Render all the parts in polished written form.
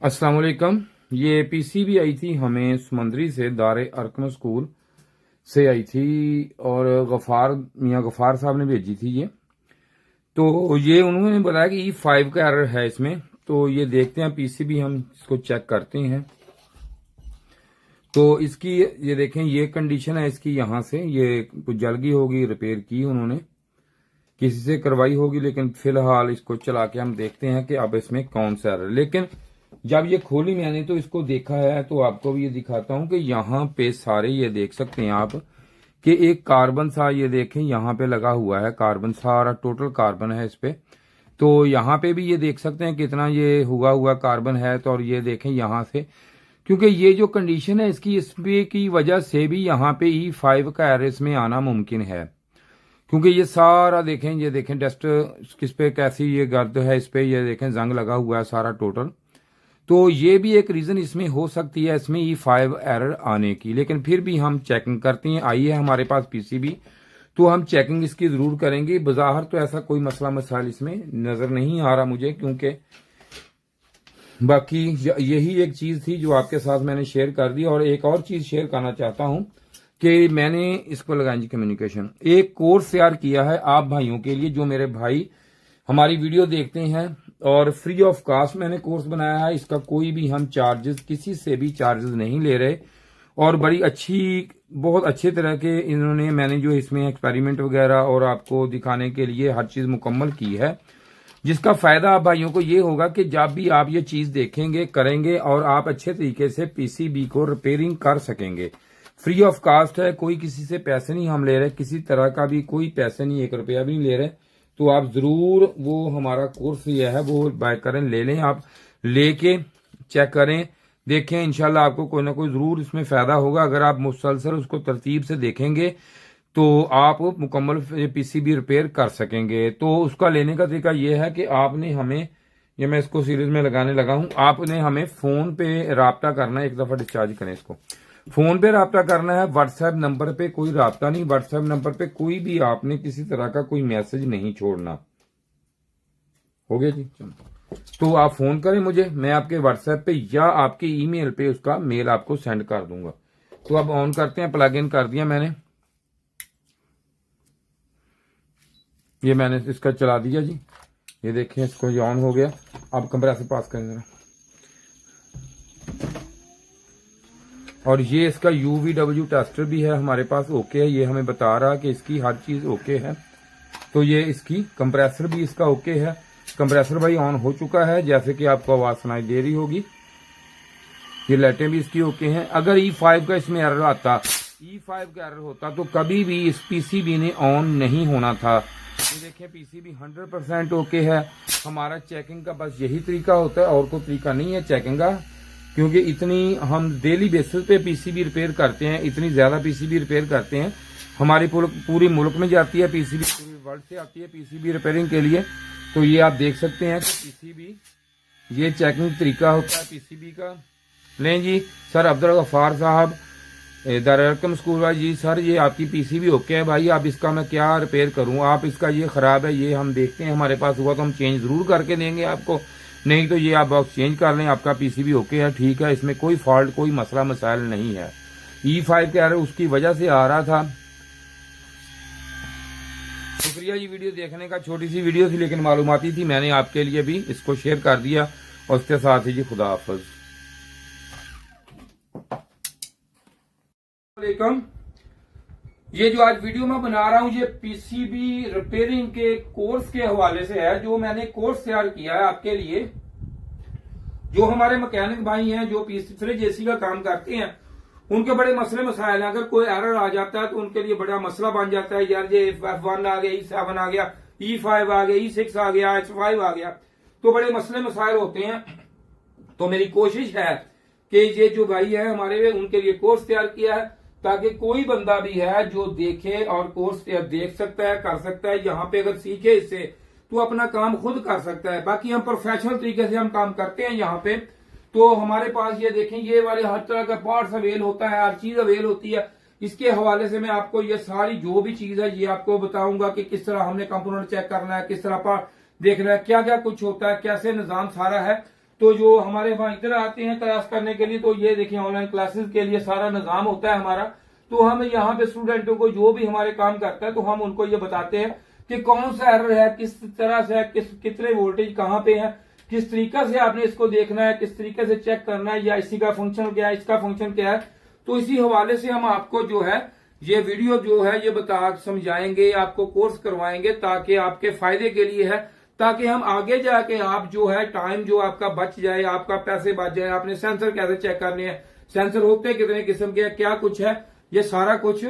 अस्सलाम वालेकुम। ये पीसीबी आई थी हमें समंदरी से, दारे अरकम स्कूल से आई थी और मियाँ गफार साहब ने भेजी थी ये। तो ये उन्होंने बताया कि E5 का एरर है इसमें। तो ये देखते हैं पीसीबी, हम इसको चेक करते हैं। तो इसकी ये देखें, ये कंडीशन है इसकी। यहाँ से ये कुछ जल गई होगी, रिपेयर की उन्होंने, किसी से करवाई होगी, लेकिन फिलहाल इसको चला के हम देखते हैं कि अब इसमें कौन सा एरर। लेकिन जब ये खोली मैंने तो इसको देखा है, तो आपको भी ये दिखाता हूं कि यहाँ पे सारे ये देख सकते हैं आप कि एक कार्बन सा, ये देखें यहाँ पे लगा हुआ है कार्बन, सारा टोटल कार्बन है इस पे। तो यहाँ पे भी ये देख सकते हैं कितना ये हुआ कार्बन है। तो और ये देखें यहाँ से, क्योंकि ये जो कंडीशन है इसकी, इसपे की वजह से भी यहाँ पे E5 का एरर इसमें आना मुमकिन है। क्योंकि ये सारा देखें, ये देखें डस्ट किस पे कैसी ये गर्द है इस पे, ये देखें जंग लगा हुआ है सारा टोटल। तो ये भी एक रीजन इसमें हो सकती है, इसमें E5 एरर आने की। लेकिन फिर भी हम चेकिंग करते हैं। आई है हमारे पास पीसीबी, तो हम चेकिंग इसकी जरूर करेंगे। बज़ाहिर तो ऐसा कोई मसला मसाइल इसमें नजर नहीं आ रहा मुझे, क्योंकि बाकी यही एक चीज थी जो आपके साथ मैंने शेयर कर दी। और एक और चीज शेयर करना चाहता हूं कि मैंने इसको लगाई जी कम्युनिकेशन, एक कोर्स तैयार किया है आप भाइयों के लिए, जो मेरे भाई हमारी वीडियो देखते हैं, और फ्री ऑफ कास्ट मैंने कोर्स बनाया है। इसका कोई भी हम चार्जेस, किसी से भी चार्जेस नहीं ले रहे। और बड़ी अच्छी, बहुत अच्छे तरह के इन्होंने, मैंने जो इसमें एक्सपेरिमेंट वगैरह और आपको दिखाने के लिए हर चीज मुकम्मल की है, जिसका फायदा आप भाइयों को ये होगा कि जब भी आप ये चीज देखेंगे, करेंगे, और आप अच्छे तरीके से पीसीबी को रिपेयरिंग कर सकेंगे। फ्री ऑफ कास्ट है, कोई किसी से पैसे नहीं हम ले रहे, किसी तरह का भी कोई पैसे नहीं, 1 रुपया भी नहीं ले रहे। तो आप जरूर वो हमारा कोर्स ये है वो बाय करें, ले लें। आप लेके चेक करें, देखें, इंशाल्लाह आपको कोई ना कोई जरूर इसमें फायदा होगा। अगर आप मुसलसल उसको तरतीब से देखेंगे तो आप मुकम्मल पीसीबी रिपेयर कर सकेंगे। तो उसका लेने का तरीका यह है कि आपने हमें, ये मैं इसको सीरीज में लगाने लगा हूं, आपने हमें फोन पे राब्ता करना है। एक दफा डिस्चार्ज करें इसको, फोन पे राब्ता करना है। व्हाट्सएप नंबर पे कोई राब्ता नहीं, व्हाट्सएप नंबर पे कोई भी आपने किसी तरह का कोई मैसेज नहीं छोड़ना। हो गया जी। तो आप फोन करें मुझे, मैं आपके व्हाट्सएप पे या आपके ईमेल पे उसका मेल आपको सेंड कर दूंगा। तो अब ऑन करते हैं, प्लग इन कर दिया मैंने, ये मैंने इसका चला दिया जी। ये देखें, इसको ये ऑन हो गया। अब कंप्रेसर पास करें जरा, और ये इसका UVW टेस्टर भी है हमारे पास, ओके है। ये हमें बता रहा कि इसकी हर चीज ओके है। तो ये इसकी कंप्रेसर भी इसका ओके है। कंप्रेसर भाई ऑन हो चुका है, जैसे कि आपको आवाज सुनाई दे रही होगी। ये लाइटें भी इसकी ओके हैं। अगर E5 का इसमें एरर आता, E5 का एरर होता, तो कभी भी इस पीसीबी ने ऑन नहीं होना था। ये देखें, पीसीबी 100% ओके है। हमारा चेकिंग का बस यही तरीका होता है, और कोई तरीका नहीं है चेकिंग का, क्योंकि इतनी हम डेली बेसिस पे पीसीबी रिपेयर करते हैं, इतनी ज्यादा पीसीबी रिपेयर करते हैं। हमारी पूरी मुल्क में जाती है पीसीबी, पूरी वर्ल्ड से आती है पीसीबी रिपेयरिंग के लिए। तो ये आप देख सकते हैं कि पीसीबी, ये चेकिंग तरीका होता है पीसीबी का। नहीं जी सर, अब्दुल गफार साहब, दारे अरकम स्कूल वाले जी, सर ये आपकी पीसीबी ओके है भाई, अब इसका मैं क्या रिपेयर करूं? आप इसका ये खराब है, ये हम देखते हैं, हमारे पास हुआ तो हम चेंज जरूर करके देंगे आपको, नहीं तो ये आप बॉक्स चेंज कर लें। आपका पीसीबी ओके है, ठीक है, इसमें कोई फॉल्ट, कोई मसला मसाइल नहीं है। E5 का एरर उसकी वजह से आ रहा था। शुक्रिया जी वीडियो देखने का। छोटी सी वीडियो थी लेकिन मालूमाती थी, मैंने आपके लिए भी इसको शेयर कर दिया। और उसके साथ ही जी खुदा हाफिज। ये जो आज वीडियो मैं बना रहा हूं, ये पीसीबी रिपेयरिंग के कोर्स के हवाले से है, जो मैंने कोर्स तैयार किया है आपके लिए। जो हमारे मैकेनिक भाई हैं, जो फ्रिज एसी का काम करते हैं, उनके बड़े मसले मसाइल हैं। अगर कोई एरर आ जाता है तो उनके लिए बड़ा मसला बन जाता है, यार ये F1 आ गया, E7 आ गया, E5 आ गया, E6 आ गया, H5 आ गया, तो बड़े मसले मसाइल होते हैं। तो मेरी कोशिश है कि ये जो भाई है हमारे, उनके लिए कोर्स तैयार किया है, ताकि कोई बंदा भी है जो देखे और कोर्स देख सकता है, कर सकता है। यहाँ पे अगर सीखे इससे तो अपना काम खुद कर सकता है। बाकी हम प्रोफेशनल तरीके से हम काम करते हैं यहाँ पे। तो हमारे पास ये देखें, ये वाले हर तरह का पार्ट्स अवेल होता है, हर चीज अवेल होती है। इसके हवाले से मैं आपको ये सारी जो भी चीज है ये आपको बताऊंगा कि किस तरह हमने कंपोनेंट चेक करना है, किस तरह पार्ट देखना है, क्या क्या कुछ होता है, कैसे निजाम सारा है। तो जो हमारे वहां इधर आते हैं क्लास करने के लिए, तो ये देखिए ऑनलाइन क्लासेस के लिए सारा निजाम होता है हमारा। तो हम यहाँ पे स्टूडेंटों को जो भी हमारे काम करता है तो हम उनको ये बताते हैं कि कौन सा एरर है, किस तरह से है, कितने वोल्टेज कहाँ पे है, किस तरीका से आपने इसको देखना है, किस तरीके से चेक करना है, या इसी का फंक्शन क्या है, इसका फंक्शन क्या है। तो इसी हवाले से हम आपको जो है ये वीडियो जो है ये बता समझाएंगे, आपको कोर्स करवाएंगे ताकि आपके फायदे के लिए है, ताकि हम आगे जाके आप जो है टाइम जो आपका बच जाए, आपका पैसे बच जाए। आपने सेंसर कैसे चेक करने हैं, सेंसर होते कितने किस्म के, क्या कुछ है, ये सारा कुछ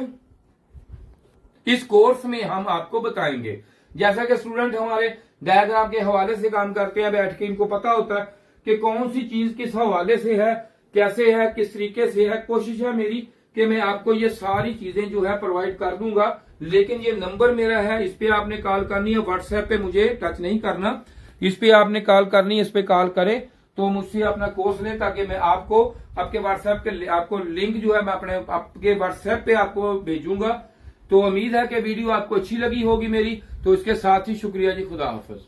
इस कोर्स में हम आपको बताएंगे। जैसा कि स्टूडेंट हमारे डायग्राम के हवाले से काम करते हैं बैठ के, इनको पता होता है कि कौन सी चीज किस हवाले से है, कैसे है, किस तरीके से है। कोशिश है मेरी कि मैं आपको ये सारी चीजें जो है प्रोवाइड कर दूंगा। लेकिन ये नंबर मेरा है, इस पे आपने कॉल करनी है, व्हाट्सएप पे मुझे टच नहीं करना, इस पे आपने कॉल करनी है। इस पे कॉल करें तो मुझसे अपना कोर्स लें, ताकि मैं आपको आपके व्हाट्सएप के आपको लिंक जो है मैं अपने आपके व्हाट्सएप पे आपको भेजूंगा। तो उम्मीद है कि वीडियो आपको अच्छी लगी होगी मेरी। तो इसके साथ ही शुक्रिया जी, खुदा हाफिज।